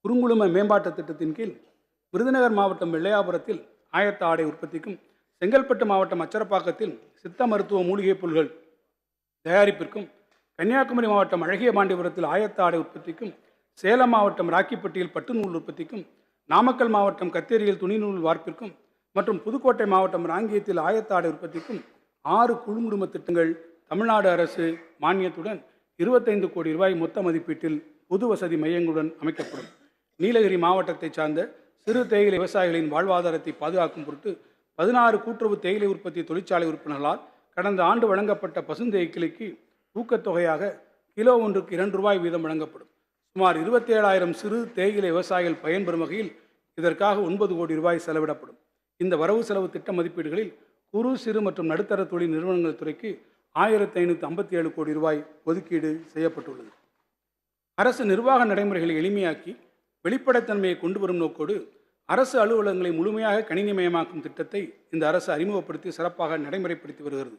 குறுங்குழும மேம்பாட்டு திட்டத்தின் கீழ் விருதுநகர் மாவட்டம் வெள்ளையாபுரத்தில் ஆயத்த ஆடை உற்பத்திக்கும், செங்கல்பட்டு மாவட்டம் அச்சரப்பாக்கத்தில் சித்த மருத்துவ மூலிகைப் பொருள்கள் தயாரிப்பிற்கும், கன்னியாகுமரி மாவட்டம் அழகியபாண்டியபுரத்தில் ஆயத்த ஆடை உற்பத்திக்கும், சேலம் மாவட்டம் ராக்கிப்பட்டியில் பட்டு நூல் உற்பத்திக்கும், நாமக்கல் மாவட்டம் கத்தேரியில் துணிநூல் வார்ப்பிற்கும் மற்றும் புதுக்கோட்டை மாவட்டம் ராங்கியத்தில் ஆயத்த ஆடை உற்பத்திக்கும் 6 குறுங்குடும்ப திட்டங்கள் தமிழ்நாடு அரசு மானியத்துடன் 25 கோடி ரூபாய் மொத்த மதிப்பீட்டில் பொது வசதி மையங்களுடன் அமைக்கப்படும். நீலகிரி மாவட்டத்தை சார்ந்த சிறு தேயிலை விவசாயிகளின் வாழ்வாதாரத்தை பாதுகாக்கும் பொருட்டு 16 கூட்டுறவு தேயிலை உற்பத்தி தொழிற்சாலை உறுப்பினர்களால் கடந்த ஆண்டு வழங்கப்பட்ட பசுந்தேயிலைக்கு ஊக்கத்தொகையாக கிலோ ஒன்றுக்கு 2 ரூபாய் வீதம் வழங்கப்படும். சுமார் 27,000 சிறு தேயிலை விவசாயிகள் பயன்பெறும் வகையில் இதற்காக 9 கோடி ரூபாய் செலவிடப்படும். இந்த வரவு செலவு திட்ட மதிப்பீடுகளில் குறு சிறு மற்றும் நடுத்தர தொழில் நிறுவனங்கள் துறைக்கு 1557 கோடி ரூபாய் ஒதுக்கீடு செய்யப்பட்டுள்ளது. அரசு நிர்வாக நடைமுறைகளை எளிமையாக்கி வெளிப்படைத்தன்மையை கொண்டு வரும் நோக்கோடு அரசு அலுவலகங்களை முழுமையாக கணினிமயமாக்கும் திட்டத்தை இந்த அரசு அறிமுகப்படுத்தி சிறப்பாக நடைமுறைப்படுத்தி வருகிறது.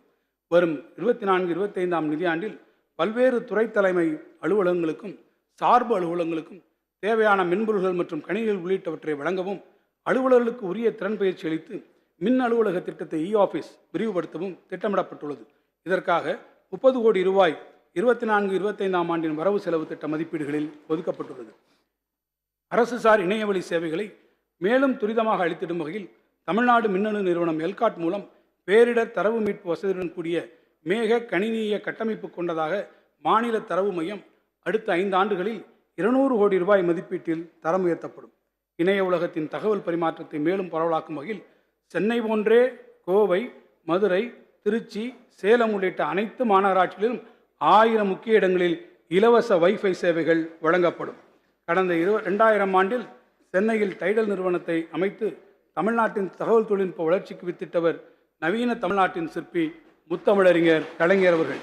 வரும் 24-25ஆம் நிதியாண்டில் பல்வேறு துறை தலைமை அலுவலகங்களுக்கும் சார்பு அலுவலகங்களுக்கும் தேவையான மென்பொருள்கள் மற்றும் கணினிகள் உள்ளிட்டவற்றை வழங்கவும், அலுவலர்களுக்கு உரிய திறன் பயிற்சி அளித்து மின் அலுவலக திட்டத்தை ஆஃபீஸ் விரிவுபடுத்தவும் திட்டமிடப்பட்டுள்ளது. இதற்காக 30 கோடி ரூபாய் 24-25ஆம் ஆண்டின் வரவு செலவு திட்ட மதிப்பீடுகளில் ஒதுக்கப்பட்டுள்ளது. அரசு சார் இணையவழி சேவைகளை மேலும் துரிதமாக அளித்திடும் வகையில் தமிழ்நாடு மின்னணு நிறுவனம் எல்காட் மூலம் பேரிடர் தரவு மீட்பு வசதியுடன் கூடிய மேக கணினிய கட்டமைப்பு கொண்டதாக மாநில தரவு மையம் அடுத்த 5 ஆண்டுகளில் 200 கோடி ரூபாய் மதிப்பீட்டில் தரம் உயர்த்தப்படும். இணைய உலகத்தின் தகவல் பரிமாற்றத்தை மேலும் பரவலாக்கும் வகையில் சென்னை போன்றே கோவை, மதுரை, திருச்சி, சேலம் உள்ளிட்ட அனைத்து மாநகராட்சிகளிலும் 1000 முக்கிய இடங்களில் இலவச வைஃபை சேவைகள் வழங்கப்படும். கடந்த 2000ஆம் ஆண்டில் சென்னையில் டைடல் நிறுவனத்தை அமைத்து தமிழ்நாட்டின் தகவல் தொழில்நுட்ப வளர்ச்சிக்கு வித்திட்டவர் நவீன தமிழ்நாட்டின் சிற்பி முத்தமிழறிஞர் கலைஞர் அவர்கள்.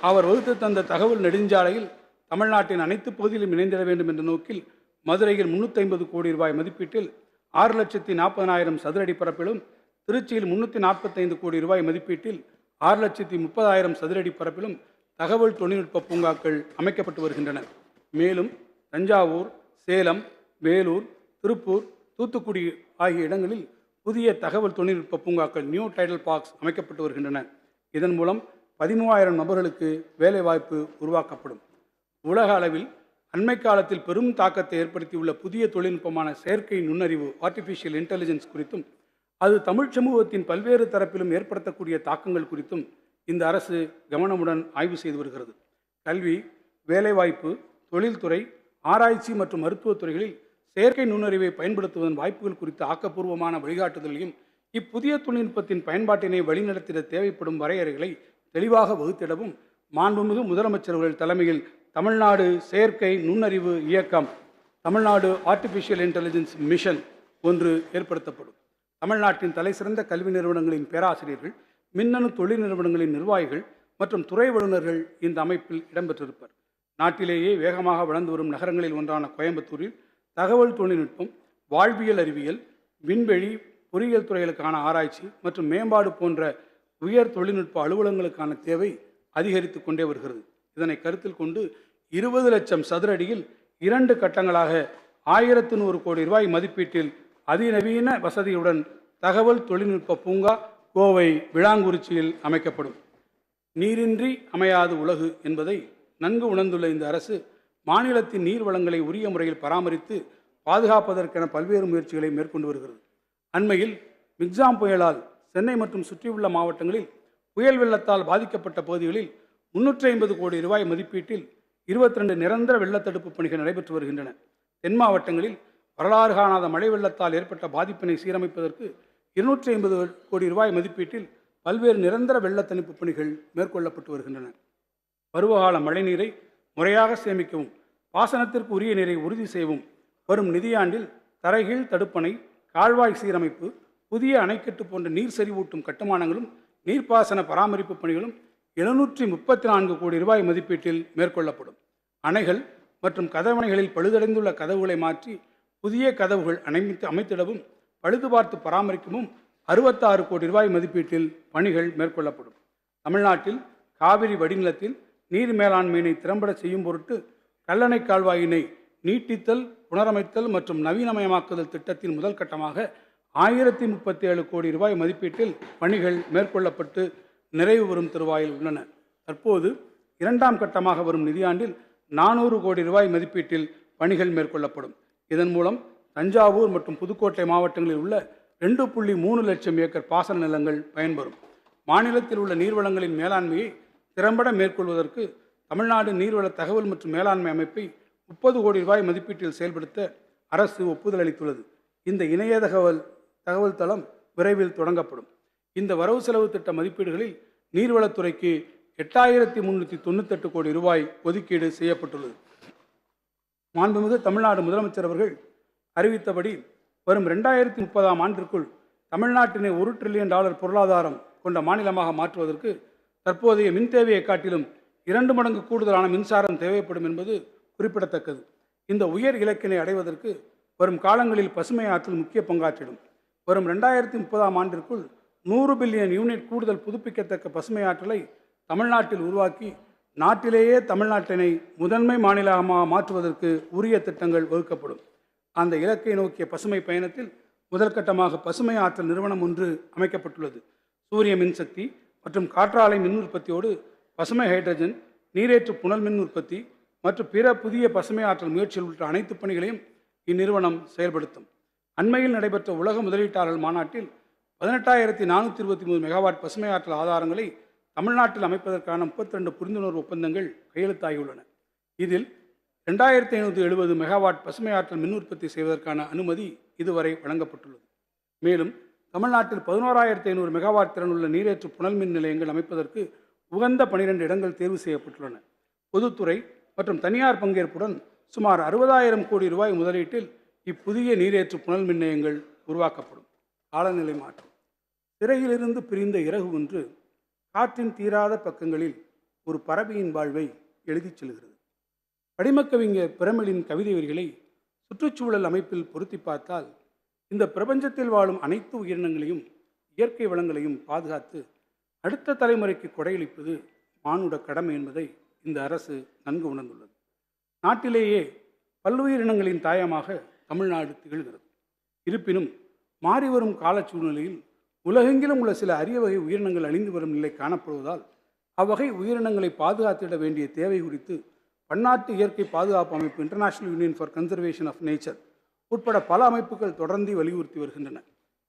அவர் வகுத்து தந்த தகவல் நெடுஞ்சாலையில் தமிழ்நாட்டின் அனைத்து பகுதியிலும் இணைந்திட வேண்டும் என்ற நோக்கில் மதுரையில் 350 கோடி ரூபாய் மதிப்பீட்டில் 6,40,000 சதுர அடி பரப்பிலும், திருச்சியில் 345 கோடி ரூபாய் மதிப்பீட்டில் 6,30,000 சதுர அடி பரப்பிலும் தகவல் தொழில்நுட்ப பூங்காக்கள் அமைக்கப்பட்டு வருகின்றன. மேலும் தஞ்சாவூர், சேலம், வேலூர், திருப்பூர், தூத்துக்குடி ஆகிய இடங்களில் புதிய தகவல் தொழில்நுட்ப பூங்காக்கள் நியூ டைடல் பார்க்ஸ் அமைக்கப்பட்டு வருகின்றன. இதன் மூலம் 13,000 நபர்களுக்கு வேலைவாய்ப்பு உருவாக்கப்படும். உலக அளவில் அண்மை காலத்தில் பெரும் தாக்கத்தை ஏற்படுத்தியுள்ள புதிய தொழில்நுட்பமான செயற்கை நுண்ணறிவு ஆர்டிஃபிஷியல் இன்டெலிஜென்ஸ் குறித்தும், அது தமிழ் சமூகத்தின் பல்வேறு தரப்பிலும் ஏற்படுத்தக்கூடிய தாக்கங்கள் குறித்தும் இந்த அரசு கவனமுடன் ஆய்வு செய்து வருகிறது. கல்வி, வேலைவாய்ப்பு, தொழில்துறை, ஆராய்ச்சி மற்றும் மருத்துவத்துறைகளில் செயற்கை நுண்ணறிவை பயன்படுத்துவதன் வாய்ப்புகள் குறித்த ஆக்கப்பூர்வமான வழிகாட்டுதலையும், இப்புதிய தொழில்நுட்பத்தின் பயன்பாட்டினை வழிநடத்திட தேவைப்படும் வரையறைகளை தெளிவாக வகுத்திடவும் மாண்புமிகு முதலமைச்சர்கள் தலைமையில் தமிழ்நாடு செயற்கை நுண்ணறிவு இயக்கம், தமிழ்நாடு ஆர்டிஃபிஷியல் இன்டெலிஜென்ஸ் மிஷன் ஒன்று ஏற்படுத்தப்படும். தமிழ்நாட்டின் தலைசிறந்த கல்வி நிறுவனங்களின் பேராசிரியர்கள், மின்னணு தொழில் நிறுவனங்களின் நிர்வாகிகள் மற்றும் துறை வல்லுநர்கள் இந்த அமைப்பில் இடம்பெற்றிருப்பர். நாட்டிலேயே வேகமாக வளர்ந்து வரும் நகரங்களில் ஒன்றான கோயம்புத்தூரில் தகவல் தொழில்நுட்பம், வாழ்வியல் அறிவியல், விண்வெளி, பொறியியல் துறைகளுக்கான ஆராய்ச்சி மற்றும் மேம்பாடு போன்ற உயர் தொழில்நுட்ப அலுவலகங்களுக்கான தேவை அதிகரித்து கொண்டே வருகிறது. இதனை கருத்தில் கொண்டு 20 லட்சம் சதுர அடியில் 2 கட்டங்களாக 1,100 கோடி ரூபாய் மதிப்பீட்டில் அதிநவீன வசதியுடன் தகவல் தொழில்நுட்ப பூங்கா கோவை விளாங்குறிச்சியில் அமைக்கப்படும். நீரின்றி அமையாது உலகு என்பதை நன்கு உணர்ந்துள்ள இந்த அரசு மாநிலத்தின் நீர் வளங்களை உரிய முறையில் பராமரித்து பாதுகாப்பதற்கென பல்வேறு முயற்சிகளை மேற்கொண்டு வருகிறது. அண்மையில் மிக்ஜாம் புயலால் சென்னை மற்றும் சுற்றியுள்ள மாவட்டங்களில் புயல் வெள்ளத்தால் பாதிக்கப்பட்ட பகுதிகளில் 350 கோடி ரூபாய் மதிப்பீட்டில் 22 நிரந்தர வெள்ளத்தடுப்பு பணிகள் நடைபெற்று வருகின்றன. தென் மாவட்டங்களில் வரலாறு காணாத மழை வெள்ளத்தால் ஏற்பட்ட பாதிப்பினை சீரமைப்பதற்கு 250 கோடி ரூபாய் மதிப்பீட்டில் பல்வேறு நிரந்தர வெள்ள தணிப்பு பணிகள் மேற்கொள்ளப்பட்டு வருகின்றன. பருவகால மழைநீரை முறையாக சேமிக்கவும், பாசனத்திற்கு உரிய நீரை உறுதி செய்யவும் வரும் நிதியாண்டில் தரைகீழ் தடுப்பணை, கால்வாய் சீரமைப்பு, புதிய அணைக்கட்டு போன்ற நீர் செறிவூட்டும் கட்டுமானங்களும் நீர்ப்பாசன பராமரிப்பு பணிகளும் 734 கோடி ரூபாய் மதிப்பீட்டில் மேற்கொள்ளப்படும். அணைகள் மற்றும் கதவணைகளில் பழுதடைந்துள்ள கதவுகளை மாற்றி புதிய கதவுகள் அமைத்திடவும், பழுது பார்த்து பராமரிக்கவும் 66 கோடி ரூபாய் மதிப்பீட்டில் பணிகள் மேற்கொள்ளப்படும். தமிழ்நாட்டில் காவிரி வடிநிலத்தில் நீர் மேலாண்மையினை திறம்பட செய்யும் பொருட்டு கல்லணை கால்வாயினை நீட்டித்தல், புனரமைத்தல் மற்றும் நவீனமயமாக்குதல் திட்டத்தின் முதல் கட்டமாக 1037 கோடி ரூபாய் மதிப்பீட்டில் பணிகள் மேற்கொள்ளப்பட்டு நிறைவு பெறும் தருவாயில் உள்ளன. தற்போது இரண்டாம் கட்டமாக வரும் நிதியாண்டில் 400 கோடி ரூபாய் மதிப்பீட்டில் பணிகள் மேற்கொள்ளப்படும். இதன் மூலம் தஞ்சாவூர் மற்றும் புதுக்கோட்டை மாவட்டங்களில் உள்ள 2.3 லட்சம் ஏக்கர் பாசன நிலங்கள் பயன்பெறும். மாநிலத்தில் உள்ள நீர்வளங்களின் மேலாண்மையை திறம்பட மேற்கொள்வதற்கு தமிழ்நாடு நீர்வள தகவல் மற்றும் மேலாண்மை அமைப்பை 30 கோடி ரூபாய் மதிப்பீட்டில் செயல்படுத்த அரசு ஒப்புதல் அளித்துள்ளது. இந்த இணைய தகவல் தளம் விரைவில் தொடங்கப்படும். இந்த வரவு செலவு திட்ட மதிப்பீடுகளில் நீர்வளத்துறைக்கு 8398 கோடி ரூபாய் ஒதுக்கீடு செய்யப்பட்டுள்ளது. மாண்புமிகு தமிழ்நாடு முதலமைச்சர் அவர்கள் அறிவித்தபடி வரும் 2030ஆம் ஆண்டிற்குள் தமிழ்நாட்டினை $1 டிரில்லியன் பொருளாதாரம் கொண்ட மாநிலமாக மாற்றுவதற்கு தற்போதைய மின் தேவையை காட்டிலும் 2 மடங்கு கூடுதலான மின்சாரம் தேவைப்படும் என்பது குறிப்பிடத்தக்கது. இந்த உயர் இலக்கினை அடைவதற்கு வரும் காலங்களில் பசுமை ஆற்றல் முக்கிய பங்காற்றிடும். வரும் 2030ஆம் ஆண்டிற்குள் 100 பில்லியன் யூனிட் கூடுதல் புதுப்பிக்கத்தக்க பசுமை ஆற்றலை தமிழ்நாட்டில் உருவாக்கி நாட்டிலேயே தமிழ்நாட்டினை முதன்மை மாநிலமாக மாற்றுவதற்கு உரிய திட்டங்கள் வகுக்கப்படும். அந்த இலக்கை நோக்கிய பசுமை பயணத்தில் முதல் கட்டமாக பசுமை ஆற்றல் நிறுவனம் ஒன்று அமைக்கப்பட்டுள்ளது. சூரிய மின்சக்தி மற்றும் காற்றாலை மின் உற்பத்தியோடு பசுமை ஹைட்ரஜன், நீரேற்று புனல் மின் உற்பத்தி மற்றும் பிற புதிய பசுமை ஆற்றல் முயற்சிகள் உள்ளிட்ட அனைத்து பணிகளையும் இந்நிறுவனம் செயல்படுத்தும். அண்மையில் நடைபெற்ற உலக முதலீட்டாளர்கள் மாநாட்டில் 18,423 மெகாவாட் பசுமை ஆற்றல் ஆதாரங்களை தமிழ்நாட்டில் அமைப்பதற்கான 32 புரிந்துணர்வு ஒப்பந்தங்கள் கையெழுத்தாகியுள்ளன. இதில் 2570 மெகாவாட் பசுமை ஆற்றல் மின் உற்பத்தி செய்வதற்கான அனுமதி இதுவரை வழங்கப்பட்டுள்ளது. மேலும் தமிழ்நாட்டில் 11,500 மெகாவாட் திறனுள்ள நீரேற்று புனல் மின் நிலையங்கள் அமைப்பதற்கு உகந்த 12 இடங்கள் தேர்வு செய்யப்பட்டுள்ளன. பொதுத்துறை மற்றும் தனியார் பங்கேற்புடன் சுமார் 60,000 கோடி ரூபாய் முதலீட்டில் இப்புதிய நீரேற்று புனல் மின் நிலையங்கள் உருவாக்கப்படும். காலநிலை மாற்றம். சிறையிலிருந்து பிரிந்த இறகு ஒன்று காற்றின் தீராத பக்கங்களில் ஒரு பறவையின் வாழ்வை எழுதிச் செல்கிறது. படிமக்கவிஞர் பிரமிழின் கவிதை வரிகளை சுற்றுச்சூழல் அமைப்பில் பொருத்தி பார்த்தால் இந்த பிரபஞ்சத்தில் வாழும் அனைத்து உயிரினங்களையும் இயற்கை வளங்களையும் பாதுகாத்து அடுத்த தலைமுறைக்கு கொடையளிப்பது மானுட கடமை என்பதை இந்த அரசு நன்கு உணர்ந்துள்ளது. நாட்டிலேயே பல்லுயிரினங்களின் தாயமாக தமிழ்நாடு திகழ்கிறது. இருப்பினும் மாறிவரும் கால சூழ்நிலையில் உலகெங்கிலும் உள்ள சில அரிய வகை உயிரினங்கள் அழிந்து வரும் நிலை காணப்படுவதால் அவ்வகை உயிரினங்களை பாதுகாத்திட வேண்டிய தேவை குறித்து பன்னாட்டு இயற்கை பாதுகாப்பு அமைப்பு international union for conservation of nature உட்பட பல அமைப்புகள் தொடர்ந்து வலியுறுத்தி வருகின்றன.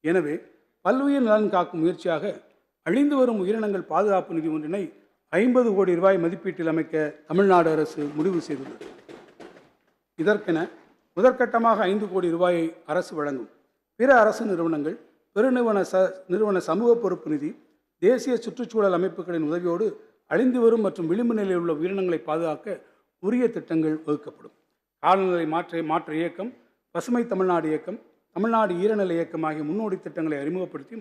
எனவே பல்லுயிர் நலன் காக்கும் முயற்சியாக அழிந்து வரும் உயிரினங்கள் பாதுகாப்பு நிதி ஒன்றினை 50 கோடி ரூபாய் மதிப்பீட்டில் அமைக்க தமிழ்நாடு அரசு முடிவு செய்துள்ளது. இதற்கென முதற்கட்டமாக 5 கோடி ரூபாயை அரசு வழங்கும். பிற அரசு நிறுவனங்கள், பெருநிறுவன சமூக பொறுப்பு நிதி, தேசிய சுற்றுச்சூழல் அமைப்புகளின் உதவியோடு அழிந்து வரும் மற்றும் விளிம்பு நிலையில் உள்ள உயிரினங்களை பாதுகாக்க உரிய திட்டங்கள் வகுக்கப்படும். காலநிலை மாற்ற இயக்கம், பசுமை தமிழ்நாடு இயக்கம், தமிழ்நாடு ஈரநில இயக்கம் ஆகிய முன்னோடி திட்டங்களை அறிமுகப்படுத்தி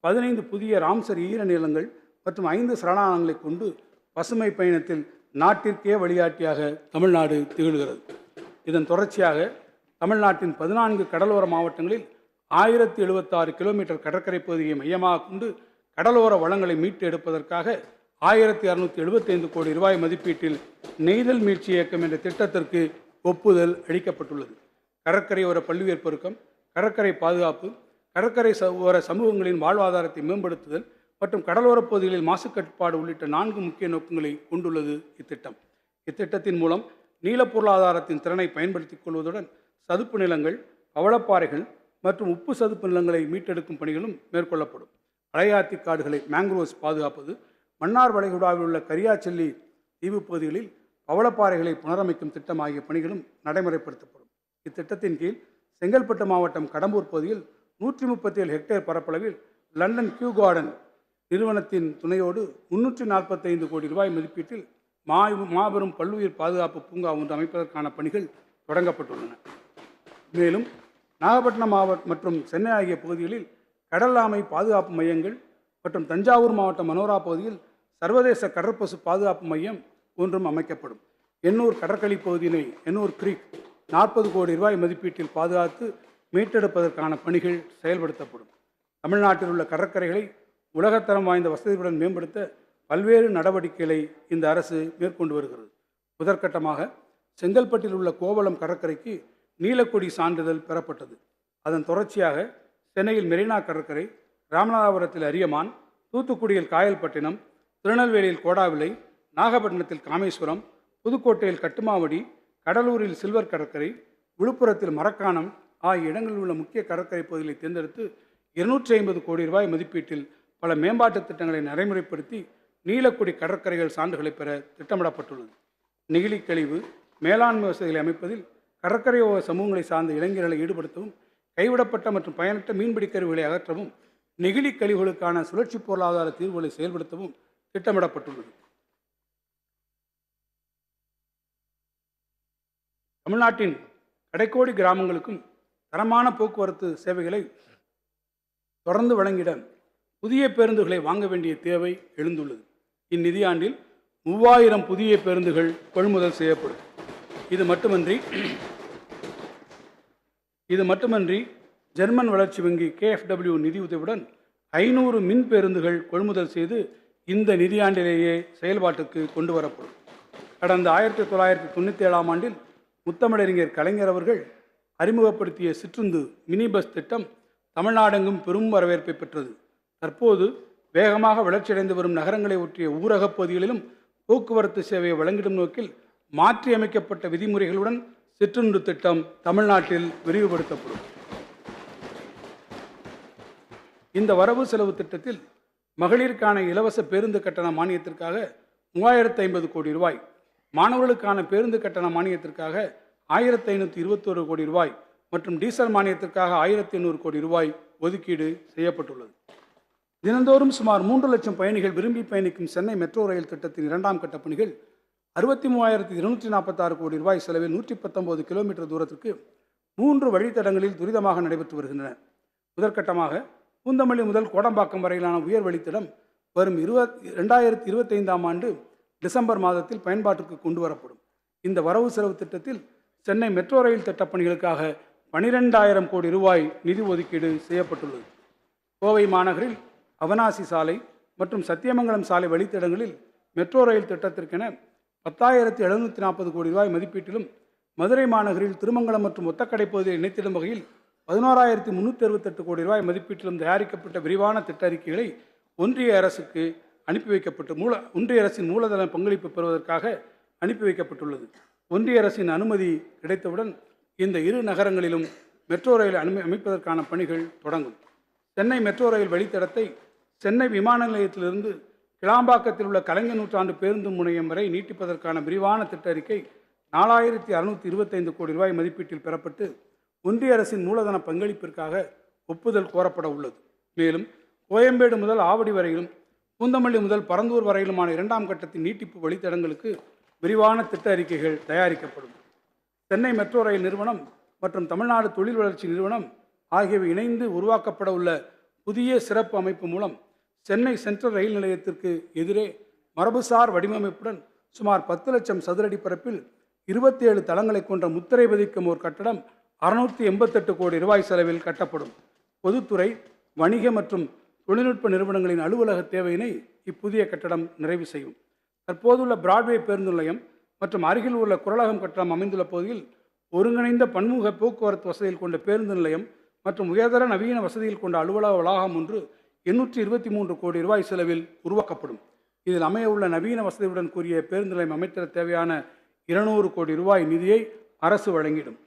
15 புதிய ராம்சர் ஈரநிலங்கள் மற்றும் 5 சரணாலயங்களை கொண்டு பசுமை பயணத்தில் நாட்டிற்கே வழிகாட்டியாக தமிழ்நாடு திகழ்கிறது. இதன் தொடர்ச்சியாக தமிழ்நாட்டின் 14 கடலோர மாவட்டங்களில் 1076 கிலோமீட்டர் கடற்கரை பகுதியை மையமாக கொண்டு கடலோர வளங்களை மீட்டு எடுப்பதற்காக 1675 கோடி ரூபாய் மதிப்பீட்டில் நெய்தல் மீட்சி இயக்கம் என்ற திட்டத்திற்கு ஒப்புதல் அளிக்கப்பட்டுள்ளது. கடற்கரையோர பல்லுயிர் பெருக்கம், கடற்கரை பாதுகாப்பு, கடற்கரை ஓர சமூகங்களின் வாழ்வாதாரத்தை மேம்படுத்துதல் மற்றும் கடலோரப் பகுதிகளில் மாசு கட்டுப்பாடு உள்ளிட்ட 4 முக்கிய நோக்கங்களை கொண்டுள்ளது இத்திட்டம். இத்திட்டத்தின் மூலம் நீல பொருளாதாரத்தின் திறனை பயன்படுத்திக் கொள்வதுடன் சதுப்பு நிலங்கள், பவளப்பாறைகள் மற்றும் உப்பு சதுப்பு நிலங்களை மீட்டெடுக்கும் பணிகளும் மேற்கொள்ளப்படும். அலையாத்தி காடுகளை மேங்க்ரோவ்ஸ் பாதுகாப்பது, மன்னார் வளைகுடாவில் உள்ள கரியாச்செல்லி தீவு பகுதிகளில் பவளப்பாறைகளை புனரமைக்கும் திட்டம் ஆகிய பணிகளும் நடைமுறைப்படுத்தப்படும். இத்திட்டத்தின் கீழ் செங்கல்பட்டு மாவட்டம் கடம்பூர் பகுதியில் 137 ஹெக்டேர் பரப்பளவில் லண்டன் கியூ கார்டன் நிறுவனத்தின் துணையோடு 345 கோடி ரூபாய் மதிப்பீட்டில் மாபெரும் பல்லுயிர் பாதுகாப்பு பூங்கா ஒன்று அமைப்பதற்கான பணிகள் தொடங்கப்பட்டுள்ளன. மேலும் நாகப்பட்டினம் மாவட்டம் மற்றும் சென்னை ஆகிய பகுதிகளில் கடல் ஆமை பாதுகாப்பு மையங்கள் மற்றும் தஞ்சாவூர் மாவட்டம் மனோரா பகுதியில் சர்வதேச கடற்பசு பாதுகாப்பு மையம் ஒன்றும் அமைக்கப்படும். எண்ணூர் கடற்கழி பகுதியினை எண்ணூர் கிரீக் 40 கோடி ரூபாய் மதிப்பீட்டில் பாதுகாத்து மீட்டெடுப்பதற்கான பணிகள் செயல்படுத்தப்படும். தமிழ்நாட்டில் உள்ள கடற்கரைகளை உலகத்தரம் வாய்ந்த வசதிகளுடன் மேம்படுத்த பல்வேறு நடவடிக்கைகளை இந்த அரசு மேற்கொண்டு வருகிறது. முதற்கட்டமாக செங்கல்பட்டில் உள்ள கோவளம் கடற்கரைக்கு நீலக்கொடி சான்றிதழ் பெறப்பட்டது. அதன் தொடர்ச்சியாக சென்னையில் மெரினா கடற்கரை, ராமநாதபுரத்தில் அரியமான், தூத்துக்குடியில் காயல்பட்டினம், திருநெல்வேலியில் கோடாவிளை, நாகப்பட்டினத்தில் காமேஸ்வரம், புதுக்கோட்டையில் கட்டுமாவடி, கடலூரில் சில்வர் கடற்கரை, விழுப்புரத்தில் மரக்காணம் ஆகிய இடங்களில் உள்ள முக்கிய கடற்கரை பகுதிகளை தேர்ந்தெடுத்து 250 கோடி ரூபாய் மதிப்பீட்டில் பல மேம்பாட்டு திட்டங்களை நடைமுறைப்படுத்தி நீலக்குடி கடற்கரைகள் சான்றுகளை பெற திட்டமிடப்பட்டுள்ளது. நெகிழி கழிவு மேலாண்மை வசதிகளை அமைப்பதில் கடற்கரை சமூகங்களை சார்ந்த இளைஞர்களை ஈடுபடுத்தவும், கைவிடப்பட்ட மற்றும் பயனற்ற மீன்பிடி கருவிகளை அகற்றவும், நெகிழி கழிவுகளுக்கான சுழற்சி பொருளாதார தீர்வுகளை செயல்படுத்தவும் திட்டமிடப்பட்டுள்ளது. தமிழ்நாட்டின் கடைக்கோடி கிராமங்களுக்கும் தரமான போக்குவரத்து சேவைகளை தொடர்ந்து வழங்கிட புதிய பேருந்துகளை வாங்க வேண்டிய தேவை எழுந்துள்ளது. இந்நிதியாண்டில் 3000 புதிய பேருந்துகள் கொள்முதல் செய்யப்படும். இது மட்டுமன்றி ஜெர்மன் வளர்ச்சி வங்கி KfW நிதியுதவியுடன் 500 மின் பேருந்துகள் கொள்முதல் செய்து இந்த நிதியாண்டிலேயே செயல்பாட்டுக்கு கொண்டு வரப்படும். கடந்த 1997ஆம் ஆண்டில் முத்தமிழறிஞர் கலைஞர் அவர்கள் அறிமுகப்படுத்திய சிற்றுந்து மினி பஸ் திட்டம் தமிழ்நாடெங்கும் பெரும் வரவேற்பை பெற்றது. தற்போது வேகமாக வளர்ச்சியடைந்து வரும் நகரங்களை ஒற்றிய ஊரகப் பகுதிகளிலும் போக்குவரத்து சேவையை வழங்கிடும் நோக்கில் மாற்றியமைக்கப்பட்ட விதிமுறைகளுடன் சிற்றுந்து திட்டம் தமிழ்நாட்டில் விரிவுபடுத்தப்படும். இந்த வரவு செலவு திட்டத்தில் மகளிருக்கான இலவச பேருந்து கட்டண மானியத்திற்காக 3050 கோடி ரூபாய், மாணவர்களுக்கான பேருந்து கட்டண மானியத்திற்காக 1521 கோடி ரூபாய் மற்றும் டீசல் மானியத்திற்காக 1800 கோடி ரூபாய் ஒதுக்கீடு செய்யப்பட்டுள்ளது. தினந்தோறும் சுமார் 3 லட்சம் பயணிகள் விரும்பி பயணிக்கும் சென்னை மெட்ரோ ரயில் திட்டத்தின் 2ஆம் கட்ட பணிகள் 63,246 கோடி ரூபாய் செலவில் 119 கிலோமீட்டர் தூரத்திற்கு 3 வழித்தடங்களில் துரிதமாக நடைபெற்று வருகின்றன. முதற்கட்டமாக பூந்தமல்லி முதல் கோடம்பாக்கம் வரையிலான உயர் வழித்தடம் வரும் 2025ஆம் ஆண்டு டிசம்பர் மாதத்தில் பயன்பாட்டுக்கு கொண்டு வரப்படும். இந்த வரவு செலவு திட்டத்தில் சென்னை மெட்ரோ ரயில் திட்டப்பணிகளுக்காக 12,000 கோடி ரூபாய் நிதி ஒதுக்கீடு செய்யப்பட்டுள்ளது. கோவை மாநகரில் அவனாசி சாலை மற்றும் சத்தியமங்கலம் சாலை வழித்தடங்களில் மெட்ரோ ரயில் திட்டத்திற்கென 10,740 கோடி ரூபாய் மதிப்பீட்டிலும், மதுரை மாநகரில் திருமங்கலம் மற்றும் ஒத்தக்கடை பகுதியை இணைத்திடும் வகையில் 11,368 கோடி ரூபாய் மதிப்பீட்டிலும் தயாரிக்கப்பட்ட விரிவான திட்ட அறிக்கைகளை ஒன்றிய அரசுக்கு ஒன்றிய அரசின் மூலதன பங்களிப்பு பெறுவதற்காக அனுப்பி வைக்கப்பட்டுள்ளது. ஒன்றிய அரசின் அனுமதி கிடைத்தவுடன் இந்த இரு நகரங்களிலும் மெட்ரோ ரயில் அமைப்பதற்கான பணிகள் தொடங்கும். சென்னை மெட்ரோ ரயில் வழித்தடத்தை சென்னை விமான நிலையத்திலிருந்து கிளாம்பாக்கத்தில் உள்ள கலைஞர் நூற்றாண்டு பேருந்து முனையம் வரை நீட்டிப்பதற்கான விரிவான திட்ட அறிக்கை 4,625 கோடி ரூபாய் மதிப்பீட்டில் பெறப்பட்டு ஒன்றிய அரசின் மூலதன பங்களிப்பிற்காக ஒப்புதல் கோரப்பட உள்ளது. மேலும் கோயம்பேடு முதல் ஆவடி வரையிலும் பூந்தமல்லி முதல் பரந்தூர் வரையிலுமான 2ஆம் கட்டத்தின் நீட்டிப்பு வழித்தடங்களுக்கு விரிவான திட்ட அறிக்கைகள் தயாரிக்கப்படும். சென்னை மெட்ரோ ரயில் நிறுவனம் மற்றும் தமிழ்நாடு தொழில் வளர்ச்சி நிறுவனம் ஆகியவை இணைந்து உருவாக்கப்பட உள்ள புதிய சிறப்பு அமைப்பு மூலம் சென்னை சென்ட்ரல் ரயில் நிலையத்திற்கு எதிரே மரபுசார் வடிவமைப்புடன் சுமார் 10 லட்சம் சதுரடி பரப்பில் 27 தளங்களை கொண்ட முத்திரை பதிக்கும் ஒரு கட்டடம் 688 கோடி ரூபாய் செலவில் கட்டப்படும். பொதுத்துறை, வணிக மற்றும் தொழில்நுட்ப நிறுவனங்களின் அலுவலக தேவையினை இப்புதிய கட்டடம் நிறைவு செய்யும். தற்போதுள்ள பிராட்வே பேருந்து நிலையம் மற்றும் அருகில் உள்ள குரலகம் கட்டடம் அமைந்துள்ள பகுதியில் ஒருங்கிணைந்த பன்முக போக்குவரத்து வசதியில் கொண்ட பேருந்து நிலையம் மற்றும் உயர்தர நவீன வசதியில் கொண்ட அலுவலக வளாகம் ஒன்று 823 கோடி ரூபாய் செலவில் உருவாக்கப்படும். இதில் அமைய உள்ள நவீன வசதியுடன் கூடிய பேருந்து நிலையம் அமைத்திட தேவையான 200 கோடி ரூபாய் நிதியை அரசு வழங்கிடும்.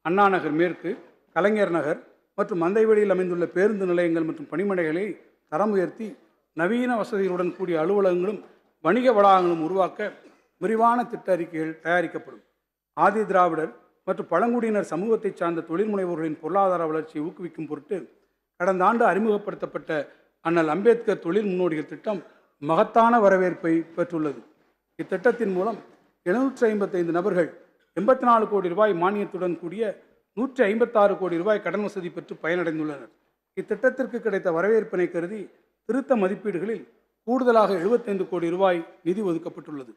அண்ணா நகர் மேற்கு, கலைஞர் நகர் மற்றும் மந்தைவெளியில் அமைந்துள்ள பேருந்து நிலையங்கள் மற்றும் பணிமனைகளை தரம் உயர்த்தி நவீன வசதிகளுடன் கூடிய அலுவலகங்களும் வணிக வளாகங்களும் உருவாக்க விரிவான திட்ட அறிக்கைகள் தயாரிக்கப்படும். ஆதி திராவிடர் மற்றும் பழங்குடியினர் சமூகத்தை சார்ந்த தொழில் முனைவோர்களின் பொருளாதார வளர்ச்சியை ஊக்குவிக்கும் பொருட்டு கடந்த ஆண்டு அறிமுகப்படுத்தப்பட்ட அண்ணல் அம்பேத்கர் தொழில் முன்னோடிகள் திட்டம் மகத்தான வரவேற்பை பெற்றுள்ளது. இத்திட்டத்தின் மூலம் 755 நபர்கள் 84 கோடி ரூபாய் மானியத்துடன் கூடிய 156 கோடி ரூபாய் கடன் வசதி பெற்று பயனடைந்துள்ளனர். இத்திட்டத்திற்கு கிடைத்த வரவேற்பினை கருதி திருத்த மதிப்பீடுகளில் கூடுதலாக 75 கோடி ரூபாய் நிதி ஒதுக்கப்பட்டுள்ளது.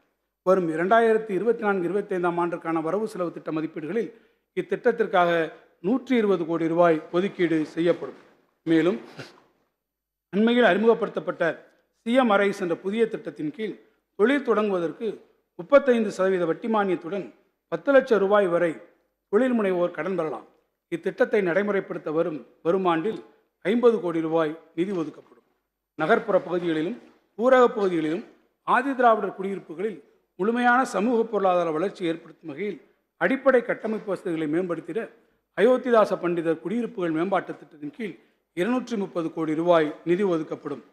வரும் 2024-25ஆம் ஆண்டிற்கான வரவு செலவு திட்ட மதிப்பீடுகளில் இத்திட்டத்திற்காக 120 கோடி ரூபாய் ஒதுக்கீடு செய்யப்படும். மேலும் அண்மையில் அறிமுகப்படுத்தப்பட்ட சிஎம் அரைஸ் என்ற புதிய திட்டத்தின் கீழ் தொழில் தொடங்குவதற்கு 35% வட்டி மானியத்துடன் 10 லட்சம் ரூபாய் வரை தொழில் முனைவோர் கடன் பெறலாம். இத்திட்டத்தை நடைமுறைப்படுத்த வரும் ஆண்டில் 50 கோடி ரூபாய் நிதி ஒதுக்கப்படும். நகர்ப்புற பகுதிகளிலும் ஊரக பகுதிகளிலும் ஆதிதிராவிடர் குடியிருப்புகளில் முழுமையான சமூக பொருளாதார வளர்ச்சி ஏற்படுத்தும் வகையில் அடிப்படை கட்டமைப்பு வசதிகளை மேம்படுத்திட அயோத்திதாச பண்டிதர் குடியிருப்புகள் மேம்பாட்டு திட்டத்தின் கீழ் 230 கோடி ரூபாய் நிதி ஒதுக்கப்படும்.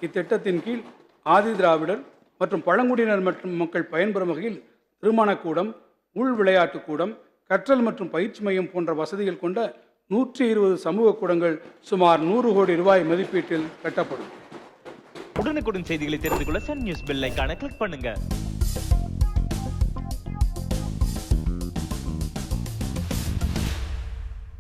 இத்திட்டத்தின் கீழ் ஆதிதிராவிடர் மற்றும் பழங்குடியினர் மற்றும் மக்கள் பயன்பெறும் வகையில் திருமணக்கூடம், உள் விளையாட்டுக் கூடம், கற்றல் மற்றும் பயிற்சி மையம் போன்ற வசதிகள் கொண்ட 120 சமூக கூடங்கள் சுமார் 100 கோடி ரூபாய் மதிப்பீட்டில் கட்டப்படும். உடனுக்குடன் செய்திகளை தெரிந்து கொள்ள சன் நியூஸ் பெல் ஐகானை கிளிக் பண்ணுங்க.